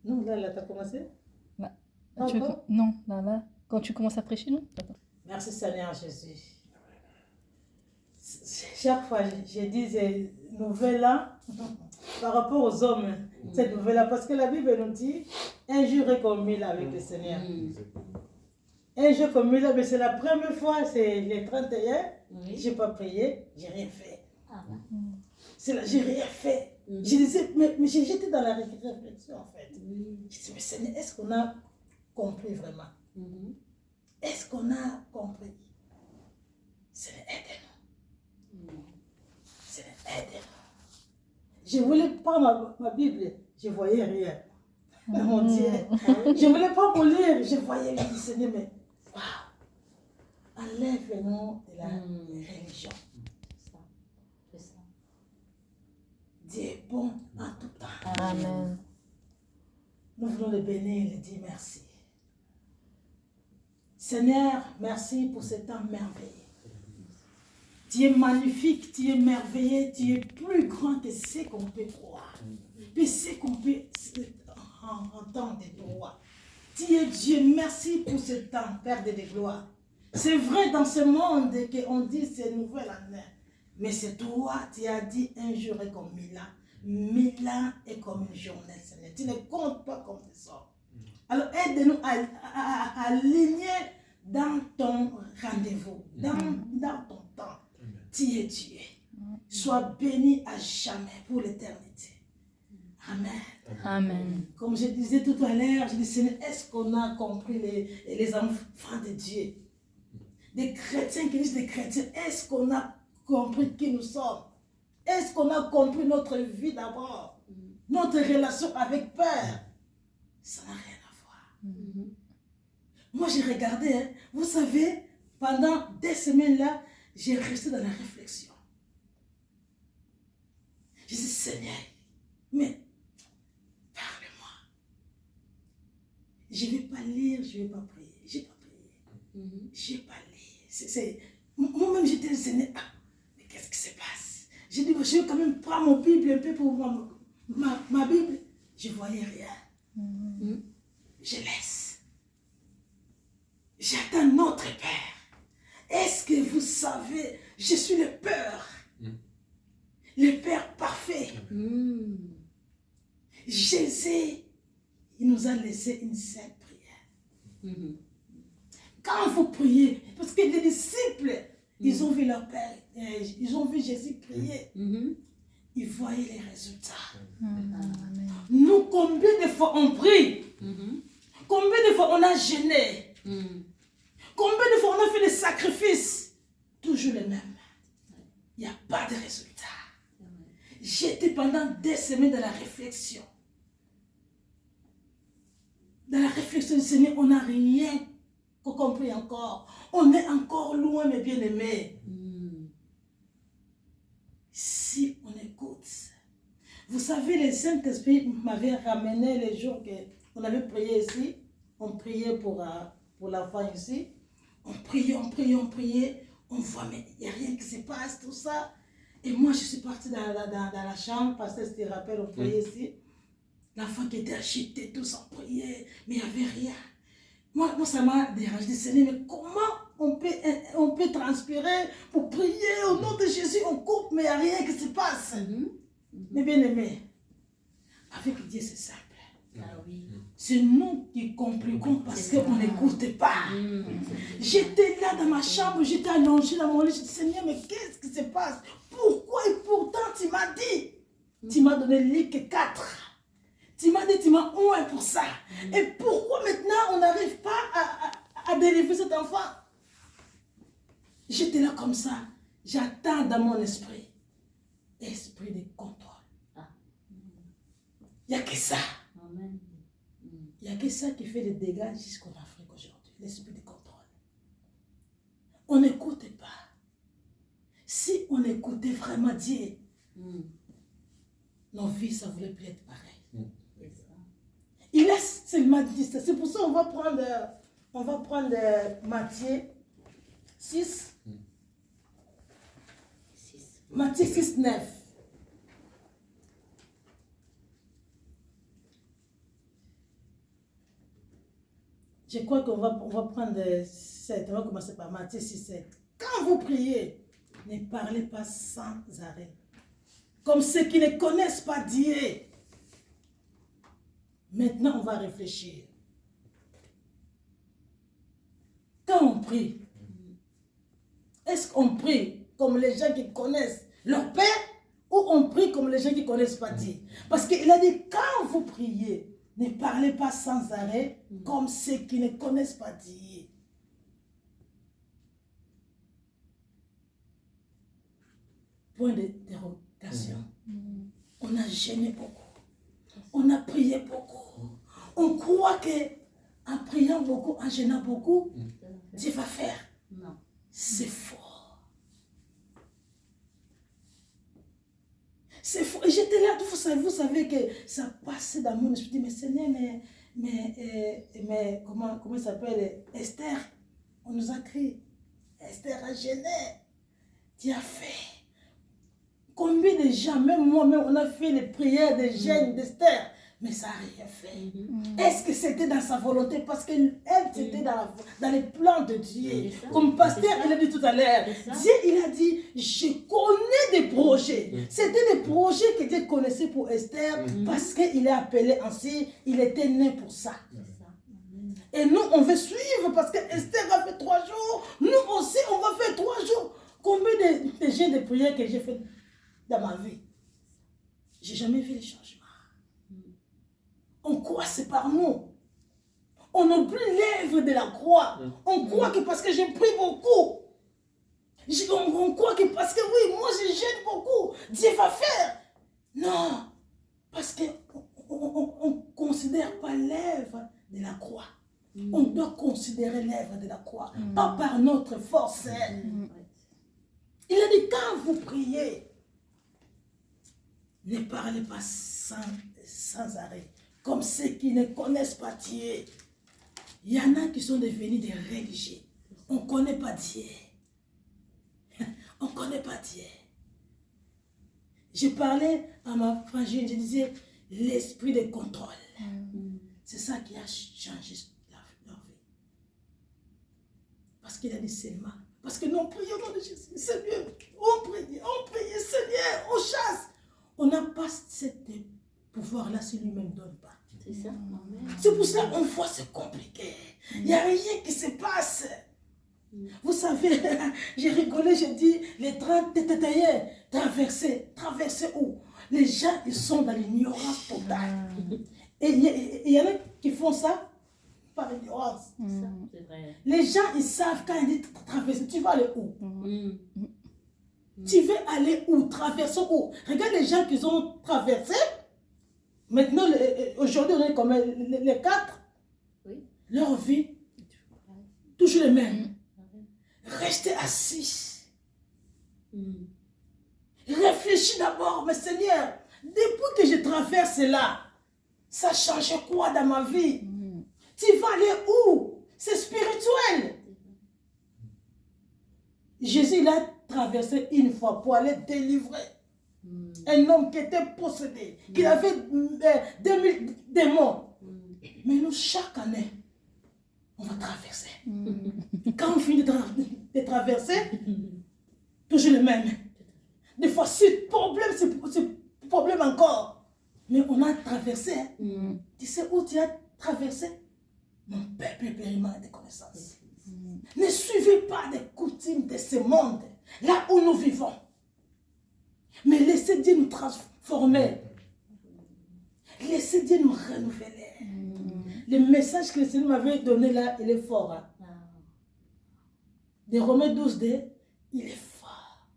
Non, là, t'as commencé? Non, là, quand tu commences à prêcher, non? Merci Seigneur Jésus. Chaque fois, j'ai dit ces nouvelles-là par rapport aux hommes, cette nouvelle-là, parce que la Bible nous dit un jour est comme mille avec le Seigneur. Un jour comme mille, mais c'est la première fois, c'est les 31, j'ai pas prié, j'ai rien fait. C'est là, j'ai rien fait. Je disais, mais j'étais dans la réflexion en fait. Je disais, mais Seigneur, est-ce qu'on a compris vraiment? Est-ce qu'on a compris? Seigneur, aide-nous. Seigneur, aide-nous. Je voulais pas ma Bible, je voyais rien. Mon Dieu. Je voulais pas me lire, je voyais, je dis, Seigneur, mais waouh, enlève-nous de la religion. C'est ça. Dieu est bon en tout temps. Amen. Nous voulons le bénir et le dire merci. Seigneur, merci pour ce temps merveilleux. Tu es magnifique, tu es merveilleux, tu es plus grand que ce qu'on peut croire, que ce qu'on peut entendre de toi. Tu es Dieu, merci pour ce temps, Père de gloire. C'est vrai dans ce monde qu'on dit c'est nouvelle année, mais c'est toi, tu as dit un jour est comme 1000 ans. 1000 ans est comme une journée, Seigneur. Tu ne comptes pas comme des hommes. Alors aide-nous à aligner dans ton rendez-vous, dans ton temps. Tu es Dieu. Sois béni à jamais pour l'éternité. Amen. Amen. Comme je disais tout à l'heure, je disais, est-ce qu'on a compris les enfants de Dieu? Des chrétiens qui disent des chrétiens, est-ce qu'on a compris qui nous sommes? Est-ce qu'on a compris notre vie d'abord? Notre relation avec Père? Ça n'a rien à voir. Moi, j'ai regardé, hein, vous savez, pendant des semaines là, j'ai resté dans la réflexion. Je dis, Seigneur, mais parle-moi. Je ne vais pas lire, je ne vais pas prier. Je n'ai pas prié. Je n'ai pas lire. Moi-même, j'étais Seigneur. Ah, mais qu'est-ce qui se passe? J'ai dit, je vais quand même prendre mon Bible un peu pour ma Bible. Je ne voyais rien. Je laisse. J'attends notre Père. Est-ce que vous savez, je suis le Père. Le Père parfait. Jésus, il nous a laissé une seule prière. Quand vous priez, parce que les disciples, ils ont vu leur Père, ils ont vu Jésus prier. Ils voyaient les résultats. Nous, combien de fois on prie? Combien de fois on a jeûné? Combien de fois on a fait des sacrifices? Toujours les mêmes. Il n'y a pas de résultat. J'étais pendant des semaines dans la réflexion. Dans la réflexion du Seigneur, on n'a rien compris encore. On est encore loin, mes bien-aimés. Si on écoute. Vous savez, le Saint-Esprit m'avait ramené les jours qu'on avait prié ici. On priait pour l'enfant ici. On priait. On voit, mais il n'y a rien qui se passe, tout ça. Et moi, je suis partie dans la chambre, parce que c'était rappel, on priait ici. L'enfant qui était agité, tous en priait, mais il n'y avait rien. Moi, ça m'a dérangé. Je dis, Seigneur, mais comment on peut transpirer pour prier au nom de Jésus? On coupe, mais il n'y a rien qui se passe. Mais bien aimé, avec Dieu, c'est simple. C'est nous qui compliquons parce qu'on n'écoute pas. J'étais là dans ma chambre, j'étais allongée dans mon lit. Je dis, Seigneur, mais qu'est-ce qui se passe? Pourquoi et pourtant tu m'as dit? Tu m'as donné le lit que 4. Tu m'as dit, tu m'as oué pour ça. Et pourquoi maintenant on n'arrive pas à délivrer cet enfant? J'étais là comme ça. J'attends dans mon esprit. Esprit de contrôle. Il n'y a que ça. Il n'y a que ça qui fait des dégâts jusqu'en Afrique aujourd'hui. L'esprit de contrôle. On n'écoute pas. Si on écoutait vraiment Dieu, nos vies, ça ne voulait plus être pareil. Il laisse seulement 10. C'est pour ça qu'on va prendre Matthieu 6. Matthieu 6, 9. Je crois qu'on va prendre 7. On va commencer par Matthieu 6, 7. Quand vous priez, ne parlez pas sans arrêt. Comme ceux qui ne connaissent pas Dieu. Maintenant, on va réfléchir. Quand on prie, est-ce qu'on prie comme les gens qui connaissent leur Père ou on prie comme les gens qui ne connaissent pas Dieu? Parce qu'il a dit, quand vous priez, ne parlez pas sans arrêt comme ceux qui ne connaissent pas Dieu. Point d'interrogation. On a gêné beaucoup. On a prié beaucoup. On croit qu'en priant beaucoup, en gênant beaucoup, Dieu va faire. Non. C'est faux. C'est faux. Et j'étais là, vous savez que ça passait dans mon esprit. Mais Seigneur, mais comment il s'appelle? Esther, on nous a crié. Esther a gêné. Dieu a fait. Combien de gens, même moi-même, on a fait les prières de jeûne d'Esther, mais ça n'a rien fait. Est-ce que c'était dans sa volonté? Parce qu'elle, c'était dans les plans de Dieu. Comme pasteur, il a dit tout à l'heure, Dieu, il a dit, je connais des projets. C'était des projets que Dieu connaissait pour Esther, parce qu'il est appelé ainsi, il était né pour ça. Et nous, on veut suivre, parce que Esther a fait 3 jours, nous aussi, on va faire 3 jours. Combien de jeûnes de prières que j'ai fait dans ma vie? J'ai jamais vu les changements. On croit c'est par nous. On oublie l'œuvre de la croix. On croit que parce que j'ai prié beaucoup. On croit que parce que oui, moi je gêne beaucoup, Dieu va faire. Non. Parce qu'on ne considère pas l'œuvre de la croix. On doit considérer l'œuvre de la croix. Pas par notre force. Il a dit quand vous priez, ne parlez pas sans arrêt, comme ceux qui ne connaissent pas Dieu. Il y en a qui sont devenus des religieux. On ne connaît pas Dieu. On ne connaît pas Dieu. Je parlais à ma frangine, je disais, l'esprit de contrôle. C'est ça qui a changé leur vie. Parce qu'il a dit seulement. Parce que nous on prie au nom de Jésus. Seigneur, on prie, Seigneur, on chasse. On n'a pas ce pouvoir-là si lui-même ne donne pas. C'est ça. C'est pour ça qu'on voit c'est compliqué. Il n'y a rien qui se passe. Vous savez, j'ai rigolé, j'ai dit, les 30 traverser où? Les gens, ils sont dans l'ignorance totale. Et il y en a qui font ça par ignorance. C'est vrai. Les gens, ils savent quand ils disent traverser, tu vas aller où? Tu veux aller où? Traverser où? Regarde les gens qui ont traversé. Maintenant, aujourd'hui, on est comme les 4. Oui. Leur vie, toujours les mêmes. Restez assis. Réfléchis d'abord, mais Seigneur, depuis que je traverse là, ça change quoi dans ma vie? Tu vas aller où? C'est spirituel. Jésus, il a traversé une fois pour aller délivrer un homme qui était possédé, qui avait 2000 démons. Mais nous, chaque année, on va traverser. Quand on finit de traverser, toujours le même. Des fois, c'est problème encore. Mais on a traversé. Tu sais où tu as traversé? Mon peuple périmant des connaissances. Ne suivez pas les coutumes de ce monde, là où nous vivons. Mais laissez Dieu nous transformer. Laissez Dieu nous renouveler. Le message que le Seigneur m'avait donné là, il est fort. Hein? De Romains 12, il est fort.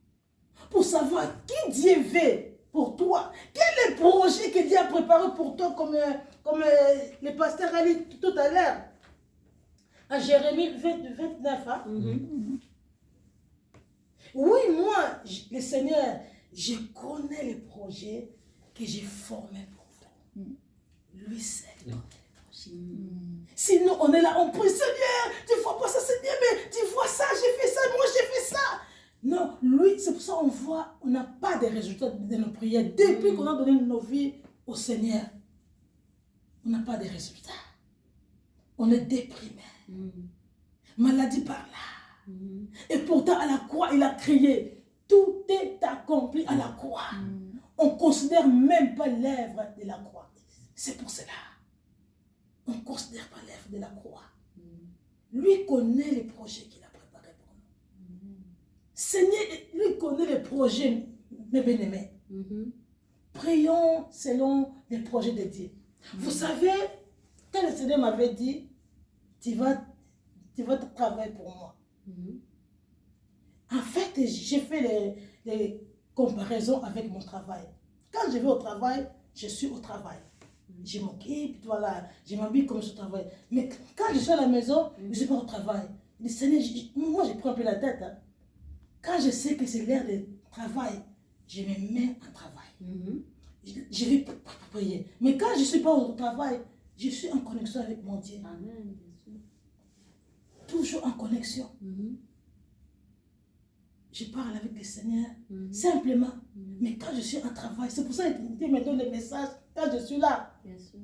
Pour savoir qui Dieu veut pour toi. Quel est le projet que Dieu a préparé pour toi, comme le pasteur a dit tout à l'heure. À Jérémie 29. Hein? Oui, moi, le Seigneur, je connais les projets que j'ai formés pour vous. Lui seul connaît les projets. Sinon, on est là, on prie, Seigneur, tu vois pas ça, Seigneur, mais tu vois ça, j'ai fait ça, moi j'ai fait ça. Non, lui, c'est pour ça qu'on voit, on n'a pas de résultats de nos prières. Depuis qu'on a donné nos vies au Seigneur, on n'a pas de résultats. on est déprimé. Maladie par là. Et pourtant, à la croix, il a crié. Tout est accompli à la croix. On ne considère même pas l'œuvre de la croix. C'est pour cela. On ne considère pas l'œuvre de la croix. Lui connaît les projets qu'il a préparés pour nous. Seigneur, lui connaît les projets, mes bien-aimés. Prions selon les projets de Dieu. Vous savez, quand le Seigneur m'avait dit, tu vas travailler pour moi. En fait, j'ai fait les comparaisons avec mon travail. Quand je vais au travail, je suis au travail. Je m'occupe, voilà, je m'habille comme je travaille. Mais quand je suis à la maison, je ne suis pas au travail. Le Seigneur, moi, je prends un peu la tête. Hein. Quand je sais que c'est l'heure de travail, je me mets en travail. Je vais prier. Mais quand je ne suis pas au travail, je suis en connexion avec mon Dieu. Amen, bien sûr. Toujours en connexion. Je parle avec le Seigneur, simplement. Mais quand je suis en travail, c'est pour ça qu'il me donne les messages quand je suis là. Bien sûr.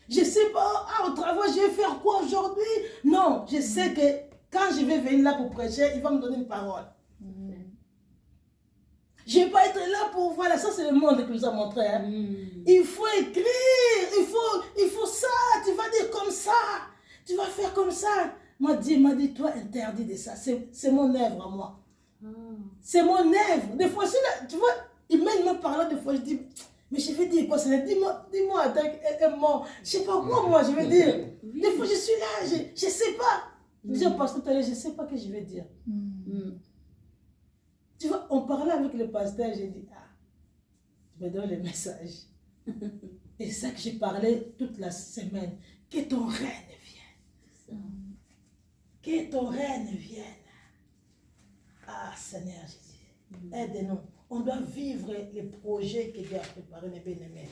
Je ne sais pas, au travail, je vais faire quoi aujourd'hui? Non, je sais que quand je vais venir là pour prêcher, il va me donner une parole. Je ne vais pas être là pour... Voilà, ça c'est le monde qui nous a montré. Hein. Il faut écrire, il faut ça, tu vas dire comme ça, tu vas faire comme ça. Moi, Dieu m'a dit, toi, interdit de ça. C'est mon œuvre à moi. C'est mon œuvre. Des fois, tu vois, il m'a parlé, des fois, je dis, mais je vais dire quoi? Dis-moi avec un mot. Je ne sais pas quoi, moi, je vais dire. Des fois, je suis là, je ne sais pas. Je dis au pasteur tout à l'heure, je ne sais pas ce que je vais dire. Tu vois, on parlait avec le pasteur, j'ai dit, tu me donnes le message. Et c'est ça que j'ai parlé toute la semaine. Que ton règne vienne. Que ton règne vienne. Ah, Seigneur Jésus, aide-nous. On doit vivre les projets que Dieu a préparés, mes bien-aimés.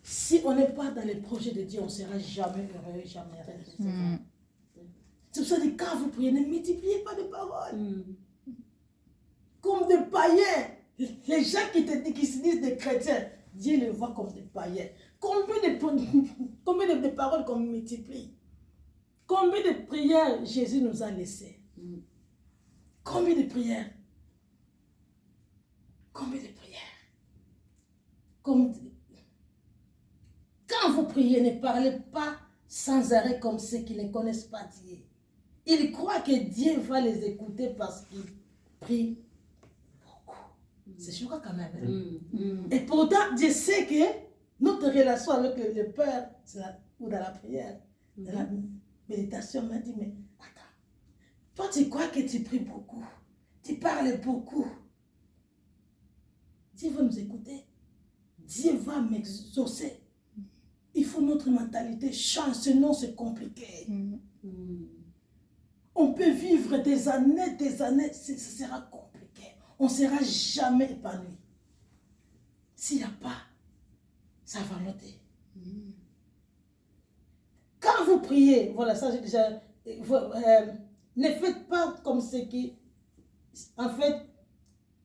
Si on n'est pas dans les projets de Dieu, on ne sera jamais heureux, jamais heureux. C'est pour ça que quand vous priez, ne multipliez pas de paroles. Comme des païens. Les gens qui se disent des chrétiens, Dieu les voit comme des païens. Combien de paroles qu'on multiplie? Combien de prières Jésus nous a laissées? Combien de prières? Combien de prières? Quand vous priez, ne parlez pas sans arrêt comme ceux qui ne connaissent pas Dieu. Ils croient que Dieu va les écouter parce qu'ils prient beaucoup. C'est choquant quand même. Et pourtant, Dieu sait que notre relation avec le Père, ou dans la prière, dans la méditation, m'a dit, mais attends, toi tu crois que tu pries beaucoup, tu parles beaucoup. Dieu va nous écouter. Dieu va m'exaucer. Il faut notre mentalité change, sinon c'est compliqué. On peut vivre des années, ce sera compliqué. On ne sera jamais épanoui. S'il n'y a pas, ça va noter. Quand vous priez, voilà, ça j'ai déjà... ne faites pas comme ceux qui... En fait,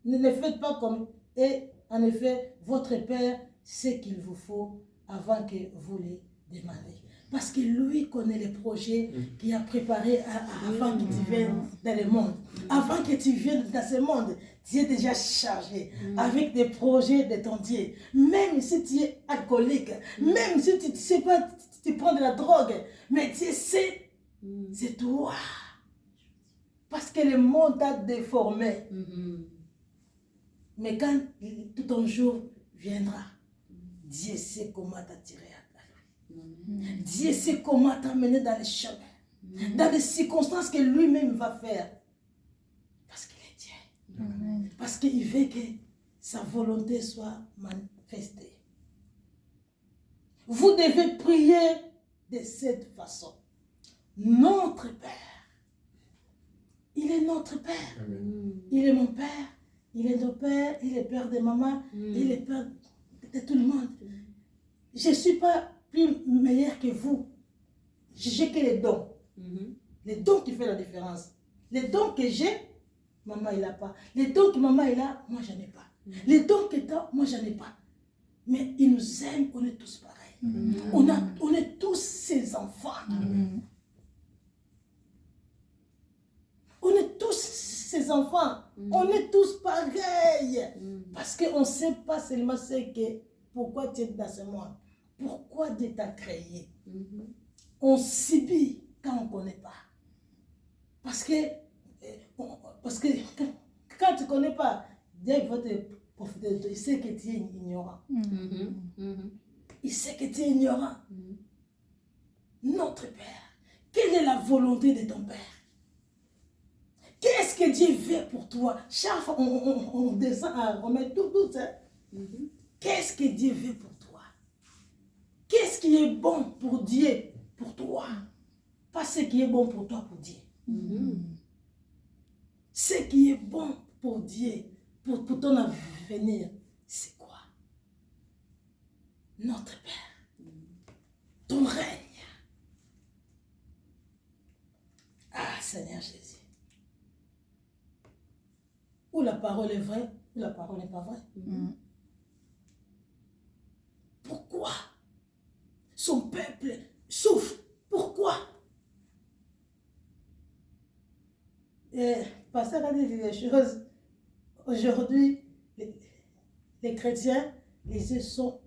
ne faites pas comme... Et en effet, votre Père sait qu'il vous faut avant que vous les demandiez. Parce que lui connaît les projets qu'il a préparés avant que tu viennes dans le monde. Avant que tu viennes dans ce monde, tu es déjà chargé avec des projets de ton Dieu. Même si tu es alcoolique, même si tu ne sais pas, tu prends de la drogue, mais Dieu sait, c'est toi. Parce que le monde t'a déformé. Mais quand tout ton jour viendra, Dieu sait comment t'attirer à lui. Dieu sait comment t'amener dans les chemins, dans les circonstances que lui-même va faire. Parce qu'il est Dieu. Parce qu'il veut que sa volonté soit manifestée. Vous devez prier de cette façon. Notre Père, il est notre Père. Il est mon Père. Il est notre Père, il est Père de maman, il est Père de tout le monde. Je ne suis pas plus meilleur que vous. J'ai que les dons. Les dons qui font la différence. Les dons que j'ai, maman il n'a pas. Les dons que maman il a, moi j'en ai pas. Les dons que tu as, moi j'en ai pas. Mais il nous aime, on est tous pareils. On est tous tous ses enfants. On est tous ses enfants. On est tous pareils. Parce qu'on ne sait pas seulement pourquoi tu es dans ce monde. Pourquoi Dieu t'a créé. On subit quand on ne connaît pas. Parce que quand tu ne connais pas, Dieu va te profiter de toi. Il sait que tu es ignorant. Il sait que tu es ignorant. Notre Père, quelle est la volonté de ton Père? Qu'est-ce que Dieu veut pour toi? Chaque fois, on descend à remettre tout ça. Qu'est-ce que Dieu veut pour toi? Qu'est-ce qui est bon pour Dieu, pour toi? Pas ce qui est bon pour toi, pour Dieu. Ce qui est bon pour Dieu, pour ton avenir, c'est quoi? Notre Père, ton règne. Ah, Seigneur Jésus. Ou la parole est vraie, ou la parole n'est pas vraie. Pourquoi son peuple souffre? Pourquoi? Pasteur a dit des choses. Aujourd'hui, les chrétiens, les yeux sont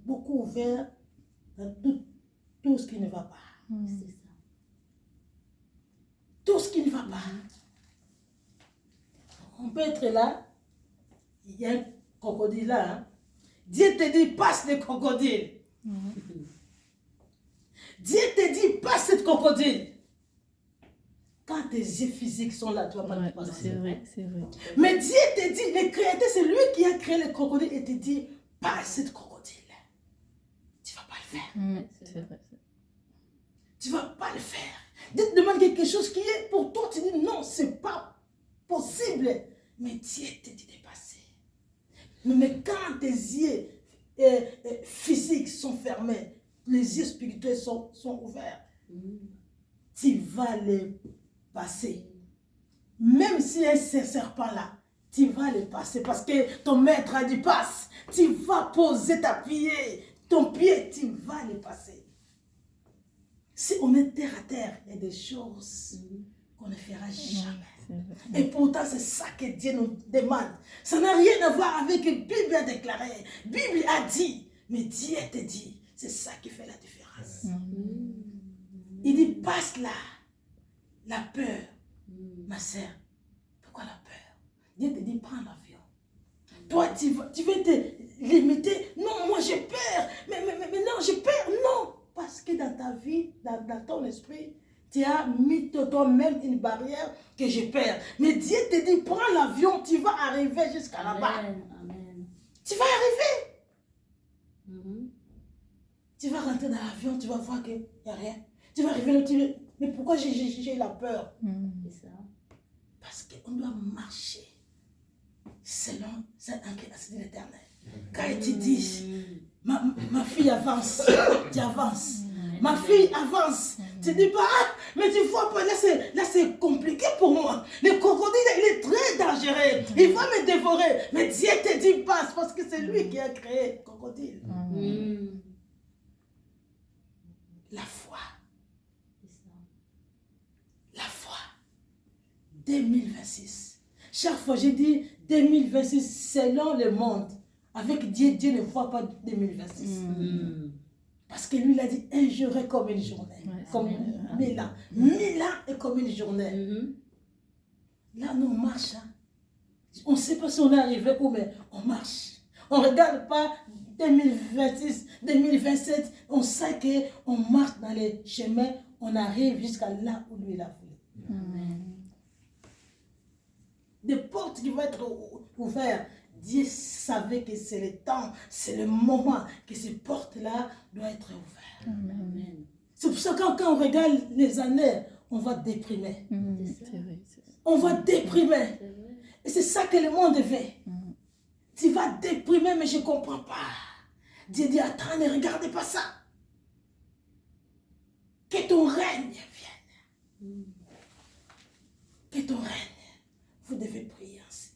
beaucoup ouverts dans tout ce qui ne va pas. C'est ça. Tout ce qui ne va pas. On peut être là, il y a un crocodile là. Hein. Dieu te dit, passe le crocodile. Dieu te dit, passe ce crocodile. Quand tes yeux physiques sont là, tu ne vas pas le passer. C'est vrai, c'est vrai. Mais Dieu te dit, le créateur, c'est lui qui a créé le crocodile et te dit, passe ce crocodile. Tu ne vas pas le faire. C'est vrai. Tu ne vas pas le faire. Dieu te demande quelque chose qui est pour toi, tu dis non, ce n'est pas possible. Mais Dieu te dit de passer. Mais quand tes yeux physiques sont fermés, les yeux spirituels sont ouverts, tu vas les passer. Même s'il y a un serpent là, tu vas les passer parce que ton maître a dit passe. Tu vas poser ton pied, tu vas les passer. Si on est terre à terre, il y a des choses qu'on ne fera jamais. Et pourtant, c'est ça que Dieu nous demande. Ça n'a rien à voir avec ce que la Bible a déclaré. La Bible a dit, mais Dieu te dit. C'est ça qui fait la différence. Il dit, passe là. La peur. Ma sœur, pourquoi la peur? Dieu te dit, prends l'avion. Toi, tu veux te limiter. Non, moi j'ai peur. Mais non, j'ai peur. Non. Parce que dans ta vie, dans ton esprit, tu as mis toi-même une barrière que j'ai peur. Mais Dieu te dit, prends l'avion, tu vas arriver jusqu'à là-bas. Amen. Tu vas arriver. Tu vas rentrer dans l'avion, tu vas voir qu'il n'y a rien. Tu vas arriver là, mais pourquoi j'ai la peur? C'est ça. Parce qu'on doit marcher selon cette inclination de l'éternel. Quand il te dit, ma fille avance, tu avances. Ma fille avance. Tu dis pas, mais tu vois pas, là c'est compliqué pour moi. Le crocodile, il est très dangereux. Il va me dévorer. Mais Dieu te dit passe parce que c'est lui qui a créé le crocodile. La foi. La foi. 2026. Chaque fois, j'ai dit 2026 selon le monde. Avec Dieu, Dieu ne voit pas 2026. Parce que lui, il a dit, un jour est comme une journée. Comme 1000 ans. 1000 ans est comme une journée. Là, nous, on marche. Hein. On ne sait pas si on est arrivé où, mais on marche. On ne regarde pas 2026, 2027. On sait qu'on marche dans les chemins. On arrive jusqu'à là où lui, il a voulu. Des portes qui vont être ouvertes. Dieu savait que c'est le temps, c'est le moment que ces portes-là doivent être ouvertes. Amen. C'est pour ça que quand on regarde les années, on va déprimer. C'est vrai. On va déprimer. Et c'est ça que le monde veut. Tu vas déprimer, mais je ne comprends pas. Dieu dit, attends, ne regardez pas ça. Que ton règne vienne. Que ton règne. Vous devez prier ainsi.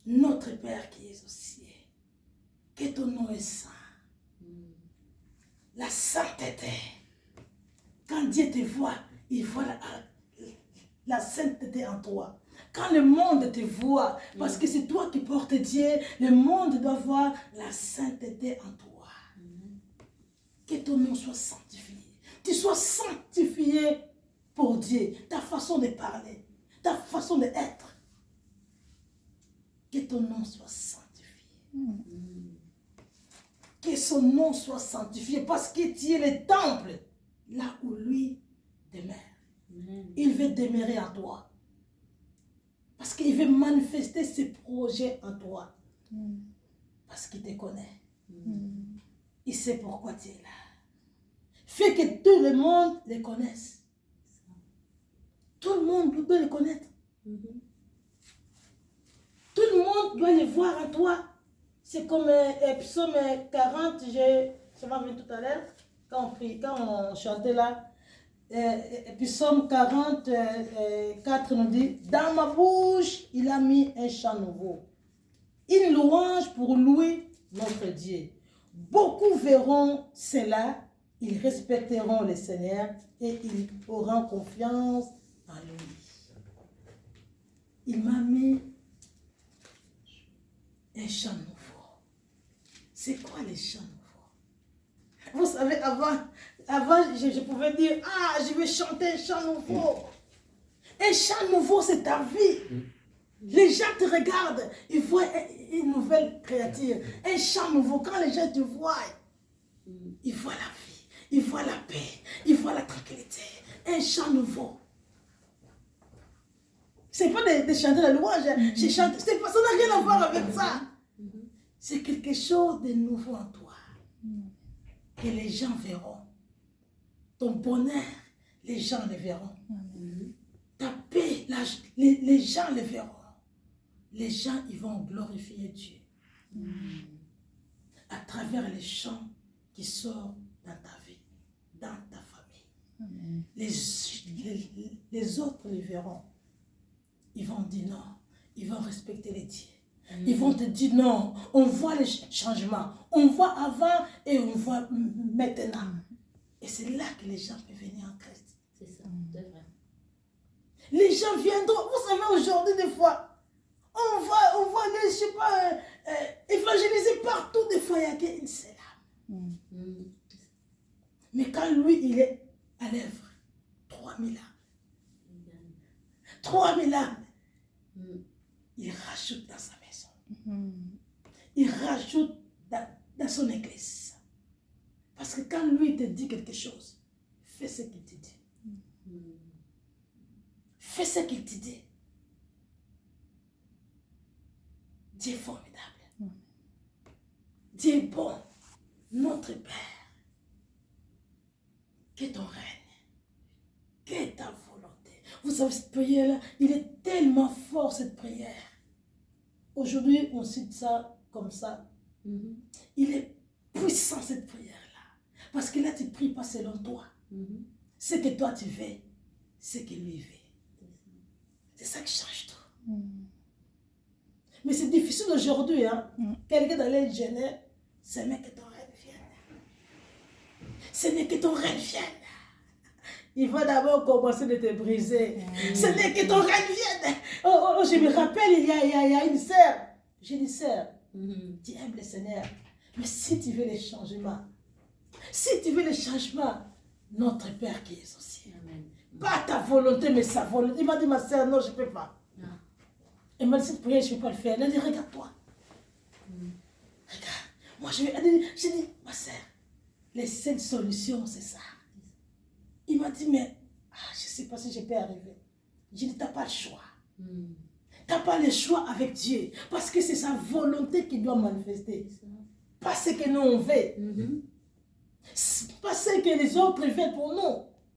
Notre Père qui es aux cieux, que ton nom est saint. la sainteté. Quand Dieu te voit, il voit la sainteté en toi. Quand le monde te voit, parce que c'est toi qui portes Dieu, le monde doit voir la sainteté en toi. Que ton nom soit sanctifié. Tu sois sanctifié pour Dieu. Ta façon de parler, ta façon d'être. Que ton nom soit sanctifié. Que son nom soit sanctifié parce que tu es le temple là où lui demeure. Il veut demeurer en toi. Parce qu'il veut manifester ses projets en toi. Parce qu'il te connaît. Il sait pourquoi tu es là. Fait que tout le monde le connaisse. Tout le monde doit le connaître. Tout le monde doit le voir en toi. C'est comme Psaume 40, ça m'a vu tout à l'heure, quand on chantait là. Psaume 40, 4 nous dit, dans ma bouche, il a mis un chant nouveau. Une louange pour louer notre Dieu. Beaucoup verront cela, ils respecteront le Seigneur et ils auront confiance en lui. Il m'a mis un chant nouveau. C'est quoi les chants nouveaux? Vous savez, avant je pouvais dire, ah, je vais chanter un chant nouveau. Un chant nouveau, c'est ta vie. Les gens te regardent, ils voient une nouvelle créature. Un chant nouveau, quand les gens te voient, ils voient la vie, ils voient la paix, ils voient la tranquillité. Un chant nouveau. C'est pas de chanter la louange, je chante, ça n'a rien à voir avec ça. C'est quelque chose de nouveau en toi. Que les gens verront. Ton bonheur, les gens le verront. Ta paix, les gens le verront. Les gens, ils vont glorifier Dieu. À travers les chants qui sortent dans ta vie, dans ta famille. Les autres le verront. Ils vont dire non. Ils vont respecter les dieux. Ils vont te dire non. On voit les changements. On voit avant et on voit maintenant. Et c'est là que les gens peuvent venir en Christ. C'est ça, c'est vrai. Les gens viendront. Vous savez, aujourd'hui, des fois, on voit les, je sais pas, évangéliser partout. Des fois, il n'y a qu'une seule âme. Mais quand lui, il est à l'œuvre, 3000 âmes. 3000 âmes. Il rajoute dans sa maison. Il rajoute dans son église. Parce que quand lui te dit quelque chose, fais ce qu'il te dit. Fais ce qu'il te dit. Dieu est formidable. Dieu est bon. Notre Père. Que ton règne. Que ta volonté. Vous savez, cette prière-là, il est tellement fort, cette prière. Aujourd'hui, on cite ça comme ça. Il est puissant, cette prière-là. Parce que là, tu ne pries pas selon toi. Ce que toi, tu veux, ce que lui veut. C'est ça qui change tout. Mais c'est difficile aujourd'hui. Hein? Quelqu'un d'aller gêner, c'est mais que ton rêve vienne. Ce n'est que ton rêve vienne. Il va d'abord commencer de te briser. Ce n'est que ton rêve vienne. Oh, je me rappelle, il y a une sœur. J'ai dit, sœur, tu aimes le Seigneur. Mais si tu veux les changements, notre Père qui est au ciel. Pas ta volonté, mais sa volonté. Il m'a dit, ma sœur, non, je ne peux pas. Elle m'a dit, cette prière, je ne peux pas le faire. Elle a dit, regarde-toi. Regarde. Moi, j'ai dit, ma sœur, la seule solution, c'est ça. Il m'a dit, mais je ne sais pas si je peux arriver. J'ai dit, tu n'as pas le choix. Tu n'as pas le choix avec Dieu. Parce que c'est sa volonté qui doit manifester. Pas ce que nous on veut. Pas ce que les autres veulent pour nous.